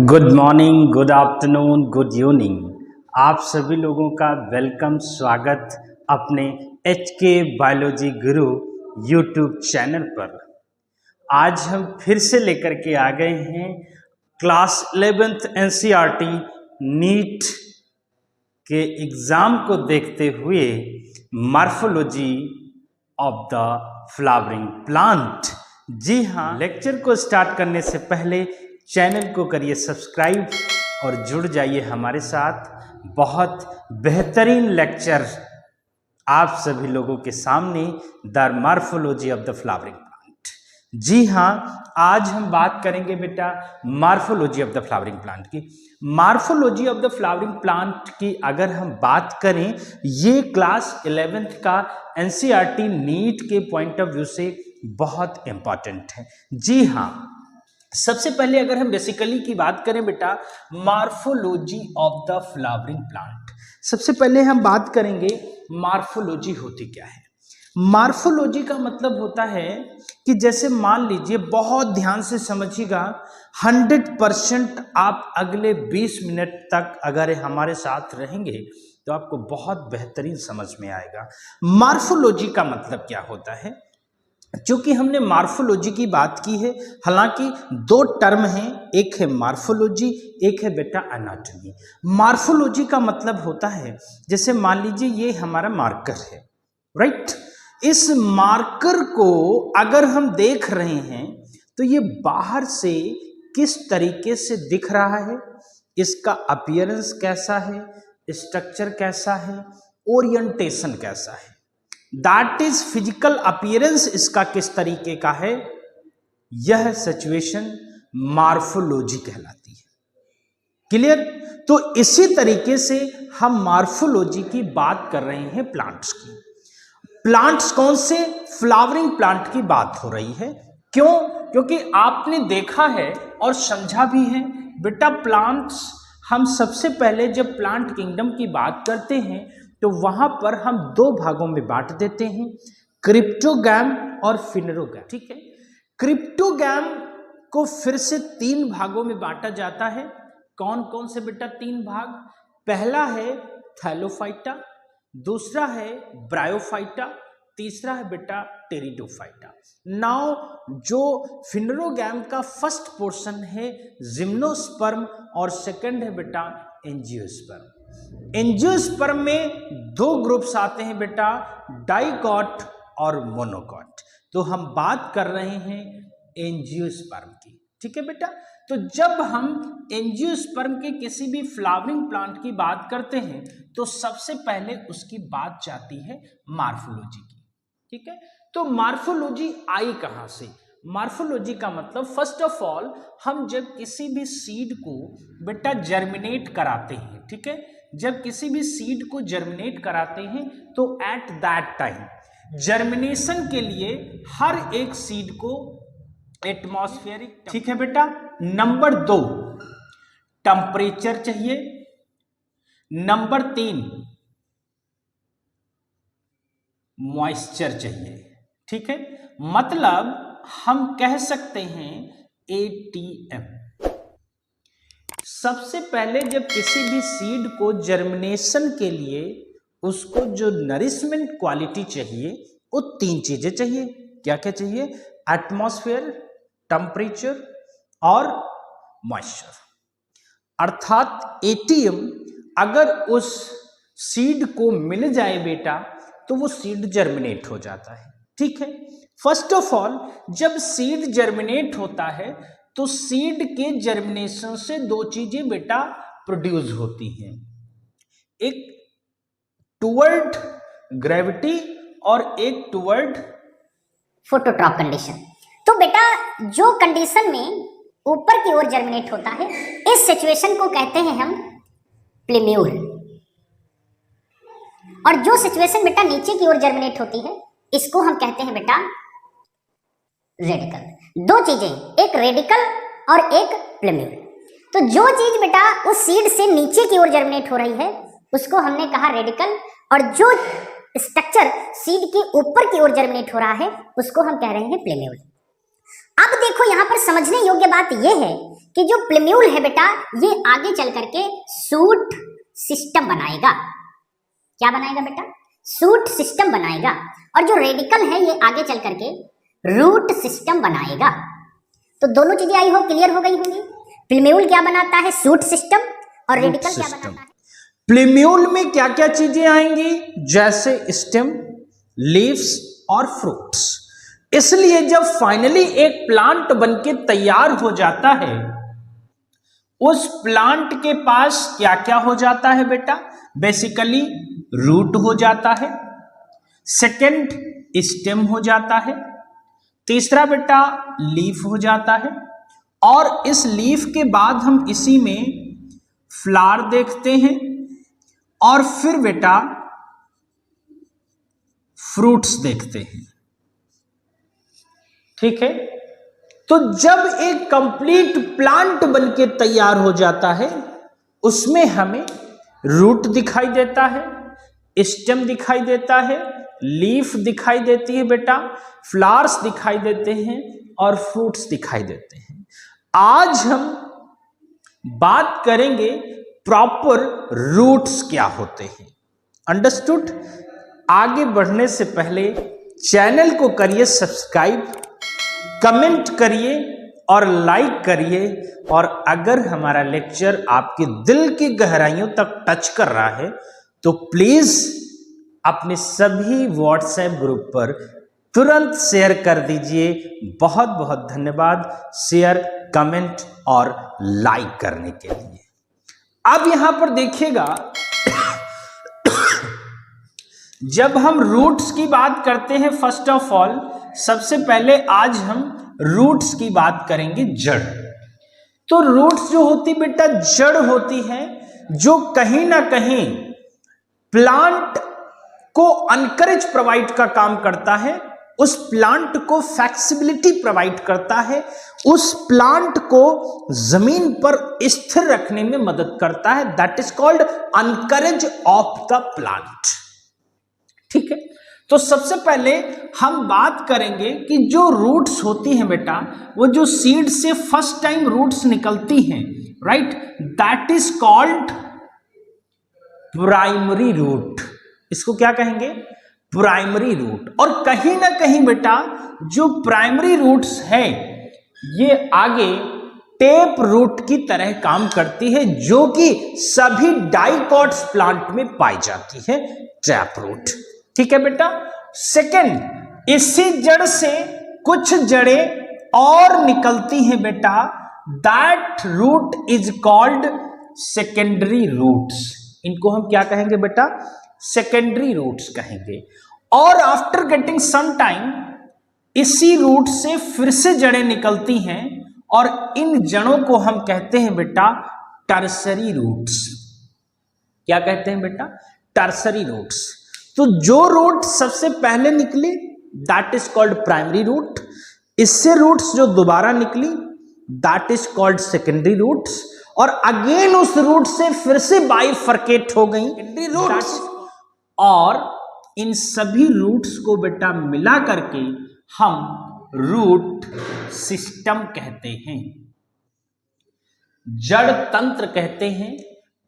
Good morning, good afternoon, good evening. आप सभी लोगों का वेलकम, स्वागत अपने HK बायोलॉजी गुरु यूट्यूब चैनल पर। आज हम फिर से लेकर के आ गए हैं क्लास 11th NCERT नीट के एग्ज़ाम को देखते हुए morphology of the flowering plant. जी हाँ, लेक्चर को स्टार्ट करने से पहले चैनल को करिए सब्सक्राइब और जुड़ जाइए हमारे साथ। बहुत बेहतरीन लेक्चर आप सभी लोगों के सामने, the morphology of the flowering plant. जी हाँ, आज हम बात करेंगे बेटा morphology of the flowering plant की। Morphology of the flowering plant की अगर हम बात करें, ये क्लास 11th का NCERT नीट के पॉइंट ऑफ व्यू से बहुत इंपॉर्टेंट है। जी हाँ, सबसे पहले अगर हम बेसिकली की बात करें बेटा morphology of the flowering plant, सबसे पहले हम बात करेंगे मॉर्फोलॉजी होती क्या है। मॉर्फोलॉजी का मतलब होता है कि जैसे मान लीजिए, बहुत ध्यान से समझिएगा, 100% आप अगले 20 मिनट तक अगर हमारे साथ रहेंगे तो आपको बहुत बेहतरीन समझ में आएगा। मॉर्फोलॉजी का मतलब क्या होता है। चूंकि हमने मॉर्फोलॉजी की बात की है, हालांकि दो टर्म हैं, एक है मॉर्फोलॉजी, एक है बेटा एनाटॉमी। मॉर्फोलॉजी का मतलब होता है, जैसे मान लीजिए ये हमारा मार्कर है, राइट। इस मार्कर को अगर हम देख रहे हैं तो ये बाहर से किस तरीके से दिख रहा है, इसका अपीयरेंस कैसा है, स्ट्रक्चर कैसा है, ओरिएंटेशन कैसा है, दैट इज फिजिकल अपीयरेंस इसका किस तरीके का है, यह सिचुएशन मॉर्फोलॉजी कहलाती है। क्लियर। तो इसी तरीके से हम मॉर्फोलॉजी की बात कर रहे हैं प्लांट्स की। प्लांट्स कौन से? फ्लावरिंग प्लांट की बात हो रही है। क्यों? क्योंकि आपने देखा है और समझा भी है बेटा, प्लांट्स हम सबसे पहले जब प्लांट किंगडम की बात करते हैं तो वहां पर हम दो भागों में बांट देते हैं, क्रिप्टोगैम और फिनेरोगैम। ठीक है, क्रिप्टोगैम को फिर से 3 भागों में बांटा जाता है। कौन कौन से बेटा 3 भाग? पहला है थैलोफाइटा, दूसरा है ब्रायोफाइटा, तीसरा है बेटा टेरिडोफाइटा। नाउ जो फिनेरोगैम का फर्स्ट पोर्शन है जिम्नोस्पर्म और सेकंड है बेटा एंजियोस्पर्म। एंजियोस्पर्म में 2 ग्रुप्स आते हैं बेटा, डाइकॉट और मोनोकॉट। तो हम बात कर रहे हैं एंजियोस्पर्म की। ठीक है बेटा। तो जब हम एंजियोस्पर्म के किसी भी फ्लावरिंग प्लांट की बात करते हैं तो सबसे पहले उसकी बात जाती है मॉर्फोलॉजी की। ठीक है, तो मॉर्फोलॉजी आई कहां से? मॉर्फोलॉजी का मतलब फर्स्ट ऑफ ऑल, हम जब किसी भी सीड को बेटा जर्मिनेट कराते हैं, ठीक है, जब किसी भी सीड को जर्मिनेट कराते हैं तो एट दैट टाइम जर्मिनेशन के लिए हर एक सीड को एटमॉस्फेरिक, ठीक है बेटा, नंबर 2 टेम्परेचर चाहिए, नंबर 3 मॉइस्चर चाहिए। ठीक है, मतलब हम कह सकते हैं ATM। सबसे पहले जब किसी भी सीड को जर्मिनेशन के लिए उसको जो नरिशमेंट क्वालिटी चाहिए वो 3 चीजें चाहिए। क्या क्या चाहिए? एटमॉस्फेयर, टेम्परेचर और मॉइस्चर। अर्थात ATM अगर उस सीड को मिल जाए बेटा तो वो सीड जर्मिनेट हो जाता है। ठीक है, फर्स्ट ऑफ ऑल जब सीड जर्मिनेट होता है तो सीड के जर्मिनेशन से 2 चीजें बेटा प्रोड्यूस होती हैं, एक टुवर्ड ग्रेविटी और एक टुवर्ड फोटोट्रॉप कंडीशन। तो बेटा जो कंडीशन में ऊपर की ओर जर्मिनेट होता है, इस सिचुएशन को कहते हैं हम प्लेम्यूल, और जो सिचुएशन बेटा नीचे की ओर जर्मिनेट होती है इसको हम कहते हैं बेटा रेडिकल। 2 चीजें, एक रेडिकल और एक प्लेम्यूल। तो जो चीज बेटा उस सीड से नीचे की ओर जर्मिनेट हो रही है उसको हमने कहा रेडिकल, और जो स्ट्रक्चर सीड के ऊपर की ओर जर्मिनेट हो रहा है उसको हम कह रहे हैं प्लेम्यूल। अब देखो देखो यहाँ पर समझने योग्य बात यह है कि जो प्लेम्यूल है बेटा, ये आगे चल करके सूट सिस्टम बनाएगा। क्या बनाएगा बेटा? सूट सिस्टम बनाएगा। और जो रेडिकल है ये आगे चल करके रूट सिस्टम बनाएगा। तो दोनों चीजें आई हो क्लियर हो गई होंगी। प्लेम्यूल क्या बनाता है? Shoot system. और रेडिकल क्या बनाता है? प्लेम्यूल में क्या क्या चीजें आएंगी? जैसे स्टेम, लीव्स और फ्रूट्स। इसलिए जब फाइनली एक प्लांट बनके तैयार हो जाता है, उस प्लांट के पास क्या क्या हो जाता है बेटा? बेसिकली रूट हो जाता है, सेकंड स्टेम हो जाता है, तीसरा बेटा लीफ हो जाता है, और इस लीफ के बाद हम इसी में फ्लावर देखते हैं, और फिर बेटा फ्रूट्स देखते हैं। ठीक है, तो जब एक कंप्लीट प्लांट बनके तैयार हो जाता है, उसमें हमें रूट दिखाई देता है, स्टेम दिखाई देता है, लीफ दिखाई देती है बेटा, फ्लावर्स दिखाई देते हैं और फ्रूट्स दिखाई देते हैं। आज हम बात करेंगे प्रॉपर रूट्स क्या होते हैं। अंडरस्टूड? आगे बढ़ने से पहले चैनल को करिए सब्सक्राइब, कमेंट करिए और लाइक करिए, और अगर हमारा लेक्चर आपके दिल की गहराइयों तक टच कर रहा है तो प्लीज अपने सभी व्हाट्सएप ग्रुप पर तुरंत शेयर कर दीजिए। बहुत बहुत धन्यवाद शेयर, कमेंट और लाइक करने के लिए। अब यहां पर देखिएगा, जब हम रूट्स की बात करते हैं, फर्स्ट ऑफ ऑल सबसे पहले आज हम रूट्स की बात करेंगे, जड़। तो रूट्स जो होती बेटा जड़ होती है, जो कहीं ना कहीं प्लांट को अनकरेज प्रोवाइड का काम करता है, उस प्लांट को फ्लेक्सिबिलिटी प्रोवाइड करता है, उस प्लांट को जमीन पर स्थिर रखने में मदद करता है। That is called encourage of the plant. ठीक है, तो सबसे पहले हम बात करेंगे कि जो रूट्स होती हैं बेटा, वो जो सीड से फर्स्ट टाइम रूट्स निकलती हैं, right, that is called primary root. इसको क्या कहेंगे? Primary root. और कहीं ना कहीं बेटा जो प्राइमरी रूट्स है, ये आगे टेप रूट की तरह काम करती है, जो कि सभी डाइकॉट्स प्लांट में पाई जाती है, टैप रूट। ठीक है बेटा। सेकंड, इसी जड़ से कुछ जड़ें और निकलती हैं बेटा, that root is called secondary roots. इनको हम क्या कहेंगे बेटा? सेकेंडरी रूट्स कहेंगे। और आफ्टर गेटिंग सम टाइम इसी रूट से फिर से जड़ें निकलती हैं, और इन जड़ों को हम कहते हैं बेटा टर्सरी रूट्स। क्या कहते हैं बेटा? Tertiary roots. तो जो रूट सबसे पहले निकली that is called primary root, इससे रूट्स जो दोबारा निकली that is called secondary roots, और अगेन उस रूट से फिर से बाइफर्केट हो गई सेकेंडरी रूट्स, और इन सभी रूट्स को बेटा मिला करके हम रूट सिस्टम कहते हैं, जड़ तंत्र कहते हैं।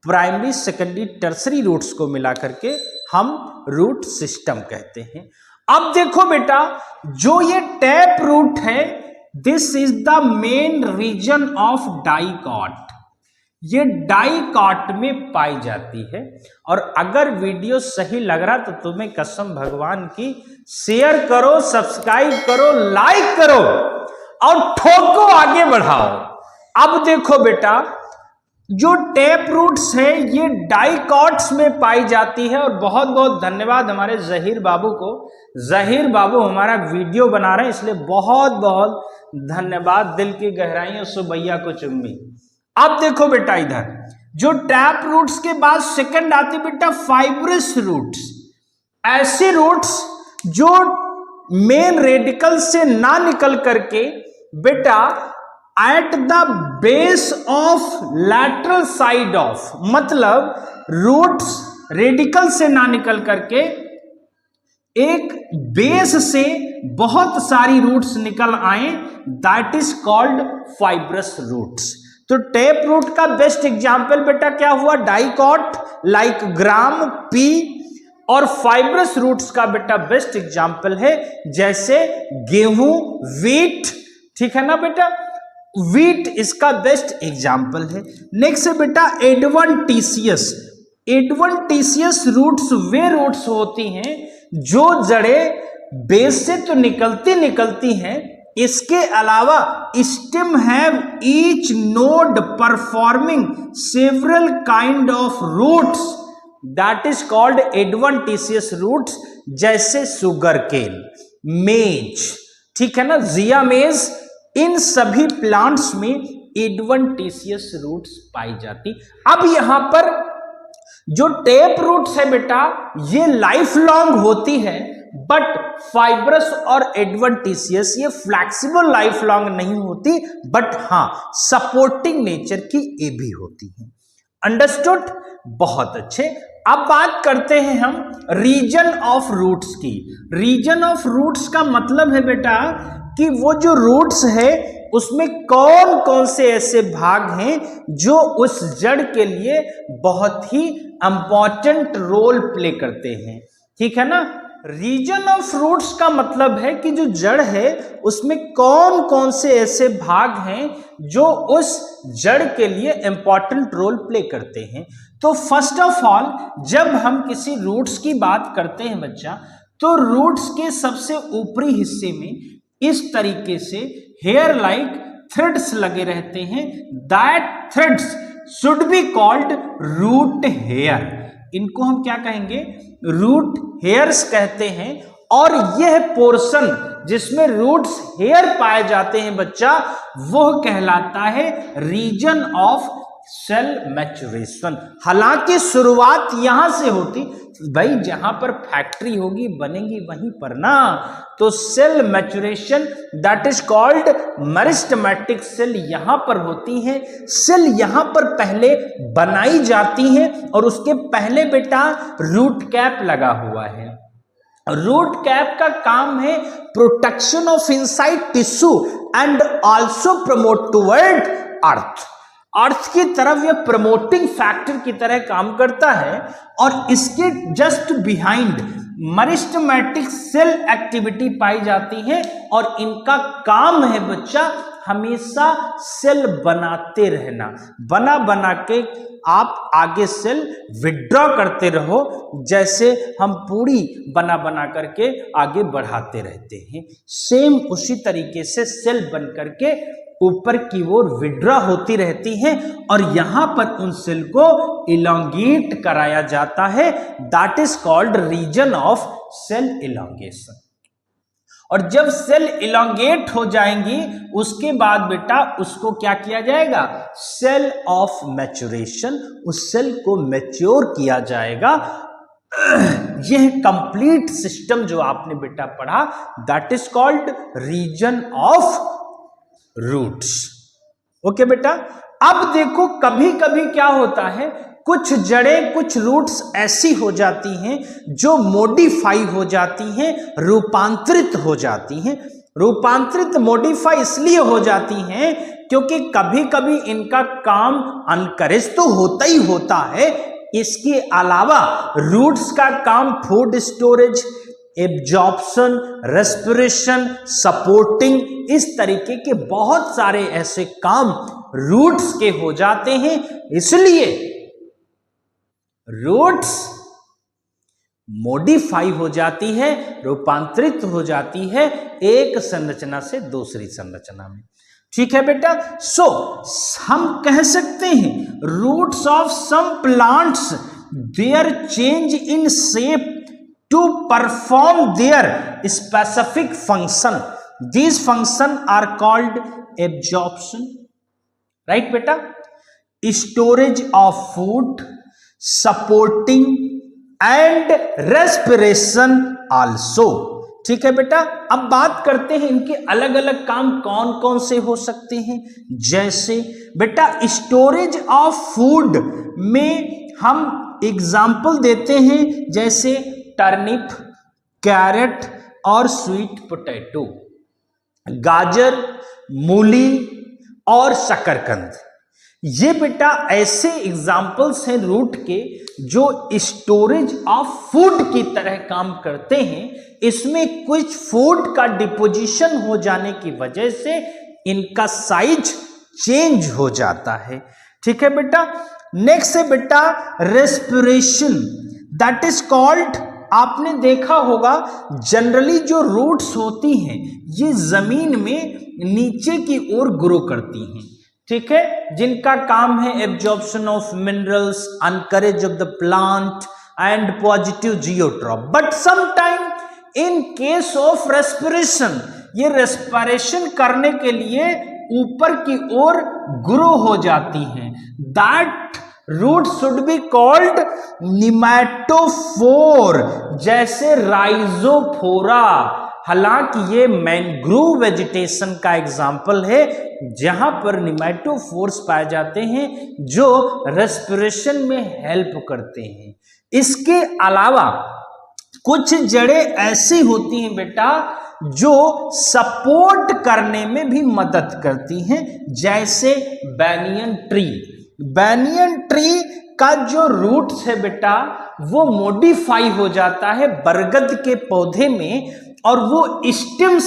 प्राइमरी, सेकेंडरी, टर्सरी रूट्स को मिला करके हम रूट सिस्टम कहते हैं। अब देखो बेटा, जो ये टैप रूट है, this is the main reason of dicot. ये डाइकॉट में पाई जाती है। और अगर वीडियो सही लग रहा तो तुम्हें कसम भगवान की शेयर करो, सब्सक्राइब करो, लाइक करो और ठोको, आगे बढ़ाओ। अब देखो बेटा, जो टैप रूट्स है ये डाइकॉट्स में पाई जाती है। और बहुत बहुत धन्यवाद हमारे जहीर बाबू को। जहीर बाबू हमारा वीडियो बना रहे हैं, इसलिए बहुत बहुत धन्यवाद, दिल की गहराइयों से भैया को चुम्मी। अब देखो बेटा, इधर जो टैप रूट्स के बाद सेकंड आती बेटा फाइब्रस रूट्स। ऐसे रूट्स जो मेन रेडिकल से ना निकल करके बेटा at the base of lateral side of, मतलब रूट्स रेडिकल से ना निकल करके एक बेस से बहुत सारी रूट्स निकल आए, that is called fibrous roots. तो टेप रूट का बेस्ट एग्जाम्पल बेटा क्या हुआ, डाइकॉट लाइक ग्राम, पी। और फाइब्रस रूट्स का बेटा बेस्ट एग्जाम्पल है जैसे गेहूं, वीट, ठीक है ना बेटा, वीट इसका बेस्ट एग्जाम्पल है। नेक्स्ट है बेटा एडवेंटिशियस। एडवेंटिशियस रूट्स वे रूट्स होती हैं जो जड़ें बेस से तो निकलती हैं, इसके अलावा stem have each node performing several kind of roots, that is called adventitious roots. जैसे सुगर केन, मेज, ठीक है ना, जिया मेज, इन सभी प्लांट्स में एडवेंटिशियस रूट्स पाई जाती। अब यहां पर जो टेप रूट्स है बेटा ये लाइफ लॉन्ग होती है, बट फाइब्रस और एडवेंटिशियस ये फ्लैक्सिबल लाइफ लॉन्ग नहीं होती, बट हां सपोर्टिंग नेचर की ये भी होती है। अंडरस्टूड? बहुत अच्छे। अब बात करते हैं हम रीजन ऑफ रूट्स की। रीजन ऑफ रूट्स का मतलब है बेटा कि वो जो रूट्स है उसमें कौन कौन से ऐसे भाग हैं जो उस जड़ के लिए बहुत ही इंपॉर्टेंट रोल प्ले करते हैं, ठीक है ना। रीजन ऑफ रूट्स का मतलब है कि जो जड़ है उसमें कौन कौन से ऐसे भाग हैं जो उस जड़ के लिए इंपॉर्टेंट रोल प्ले करते हैं। तो फर्स्ट ऑफ ऑल जब हम किसी रूट्स की बात करते हैं बच्चा, तो रूट्स के सबसे ऊपरी हिस्से में इस तरीके से हेयर लाइक थ्रेड्स लगे रहते हैं, that threads should be called root hair. इनको हम क्या कहेंगे, रूट हेयर्स कहते हैं। और यह पोर्शन जिसमें रूट्स हेयर पाए जाते हैं बच्चा, वह कहलाता है रीजन ऑफ सेल मैच्योरेशन। हालांकि शुरुआत यहां से होती, भाई जहां पर फैक्ट्री होगी बनेगी वहीं पर ना, तो cell maturation that is called meristematic cell यहां पर होती है। सेल यहां पर पहले बनाई जाती है और उसके पहले बेटा रूट कैप लगा हुआ है। रूट कैप का काम है protection of inside tissue and also promote toward earth. Earth की तरफ यह प्रमोटिंग फैक्टर की तरह काम करता है। और इसके just behind meristematic cell activity पाई जाती है और इनका काम है बच्चा हमेशा सेल बनाते रहना, बना बना के आप आगे सेल विड्रॉ करते रहो, जैसे हम पूरी बना बना करके आगे बढ़ाते रहते हैं। सेम उसी तरीके से सेल बन करके ऊपर की ओर विड्रॉ होती रहती है और यहां पर उन सेल को इलोंगेट कराया जाता है, that is called region of cell elongation. और जब सेल इलोंगेट हो जाएंगी उसके बाद बेटा उसको क्या किया जाएगा, सेल ऑफ मैच्योरेशन, उस सेल को मैच्योर किया जाएगा। यह कंप्लीट सिस्टम जो आपने बेटा पढ़ा that is called region of roots. Okay बेटा। अब देखो कभी कभी क्या होता है, कुछ जड़ें कुछ रूट्स ऐसी हो जाती हैं जो मॉडिफाई हो जाती हैं, रूपांतरित हो जाती हैं। रूपांतरित मॉडिफाई इसलिए हो जाती हैं क्योंकि कभी कभी इनका काम अनकरेज तो होता ही होता है, इसके अलावा रूट्स का काम food storage, absorption, respiration, supporting, इस तरीके के बहुत सारे ऐसे काम रूट्स के हो जाते हैं। इसलिए रूट्स मॉडिफाई हो जाती है, रूपांतरित हो जाती है एक संरचना से दूसरी संरचना में। ठीक है बेटा। सो हम कह सकते हैं roots of some plants their change in shape to perform their specific function. These function are called absorption, right beta, storage of food, supporting and respiration also. ठीक है बेटा। अब बात करते हैं इनके अलग अलग काम कौन कौन से हो सकते हैं। जैसे बेटा स्टोरेज ऑफ फूड में हम एग्जाम्पल देते हैं, जैसे टर्निप, कैरेट, और स्वीट पोटैटो, गाजर, मूली और शकरकंद। ये बेटा ऐसे एग्जाम्पल्स हैं रूट के जो स्टोरेज ऑफ फूड की तरह काम करते हैं। इसमें कुछ फूड का डिपोजिशन हो जाने की वजह से इनका साइज चेंज हो जाता है। ठीक है बेटा। नेक्स्ट है बेटा रेस्पिरेशन, दैट इज कॉल्ड, आपने देखा होगा जनरली जो रूट्स होती हैं ये जमीन में नीचे की ओर ग्रो करती हैं। ठीक है, जिनका काम है absorption of minerals, anchorage of the plant and positive geotropic. But sometime in case of respiration, ये रेस्पिरेशन करने के लिए ऊपर की ओर ग्रो हो जाती हैं। That root should be called pneumatophore, जैसे राइजोफोरा। हालांकि ये मैंग्रोव वेजिटेशन का एग्जाम्पल है जहां पर निमैटोफोर्स पाए जाते हैं जो रेस्पिरेशन में हेल्प करते हैं। इसके अलावा कुछ जड़ें ऐसी होती हैं बेटा जो सपोर्ट करने में भी मदद करती हैं, जैसे बैनियन ट्री। बैनियन ट्री का जो रूट्स है बेटा वो मॉडिफाई हो जाता है बरगद के पौधे में, और वो स्टेम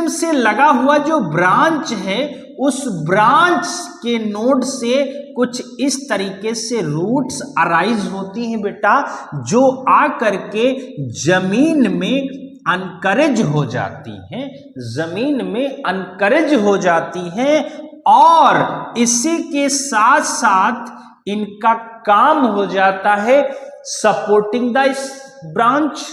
से लगा हुआ जो ब्रांच है उस ब्रांच के नोड से कुछ इस तरीके से रूट्स अराइज होती हैं बेटा, जो आकर के जमीन में अनकरेज हो जाती हैं, जमीन में अनकरेज हो जाती हैं। और इसी के साथ साथ इनका काम हो जाता है सपोर्टिंग द ब्रांच,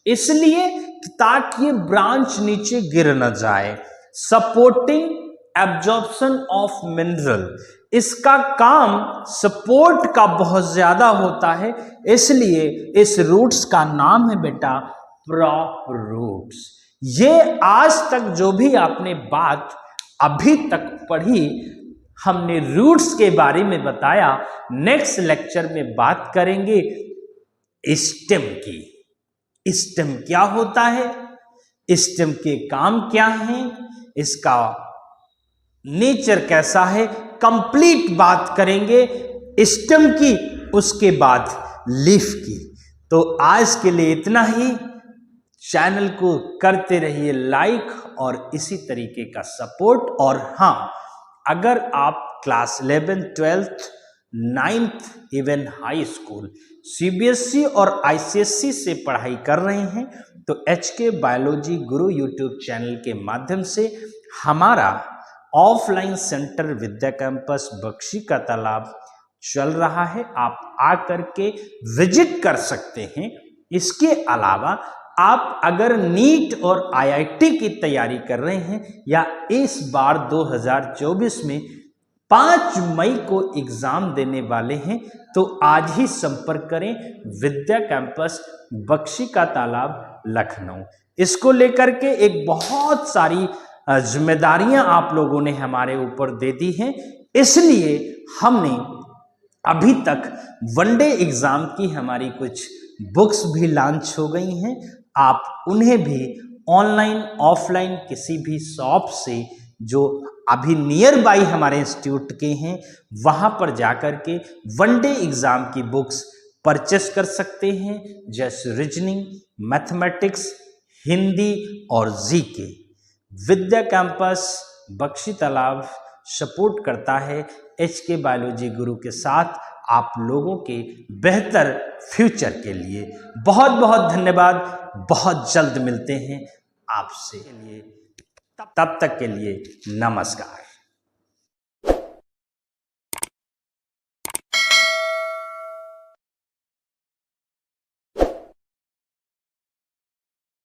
इसलिए ताकि ये ब्रांच नीचे गिर न जाए। सपोर्टिंग एब्जॉर्प्शन ऑफ मिनरल, इसका काम सपोर्ट का बहुत ज्यादा होता है, इसलिए इस रूट्स का नाम है बेटा प्रॉप रूट्स। ये आज तक जो भी आपने बात अभी तक पढ़ी, हमने रूट्स के बारे में बताया। नेक्स्ट लेक्चर में बात करेंगे स्टेम की। स्टेम क्या होता है, स्टेम के काम क्या हैं, इसका नेचर कैसा है, कंप्लीट बात करेंगे स्टेम की, उसके बाद लीफ की। तो आज के लिए इतना ही। चैनल को करते रहिए लाइक और इसी तरीके का सपोर्ट। और हाँ, अगर आप class 11, 12th, 9th, even high school CBSE और आईसीएसई से पढ़ाई कर रहे हैं तो एचके बायोलॉजी गुरु यूट्यूब चैनल के माध्यम से हमारा ऑफलाइन सेंटर विद्या कैंपस बख्शी का तालाब चल रहा है। आप आकर के विजिट कर सकते हैं। इसके अलावा आप अगर नीट और आईआईटी की तैयारी कर रहे हैं या इस बार 2024 में 5 मई को एग्जाम देने वाले हैं तो आज ही संपर्क करें विद्या कैंपस बख्शी का तालाब लखनऊ। इसको लेकर के एक बहुत सारी जिम्मेदारियां आप लोगों ने हमारे ऊपर दे दी हैं, इसलिए हमने अभी तक वनडे एग्जाम की हमारी कुछ बुक्स भी लॉन्च हो गई हैं। आप उन्हें भी ऑनलाइन ऑफलाइन किसी भी शॉप से जो अभी नियर बाई हमारे इंस्टीट्यूट के हैं वहां पर जाकर के वनडे एग्जाम की बुक्स परचेस कर सकते हैं, जैसे रीजनिंग, मैथमेटिक्स, हिंदी और जीके। विद्या कैंपस बख्शी तालाब सपोर्ट करता है एचके बायोलॉजी गुरु के साथ आप लोगों के बेहतर फ्यूचर के लिए। बहुत बहुत धन्यवाद। बहुत जल्द मिलते हैं आपसे। तब तक के लिए नमस्कार।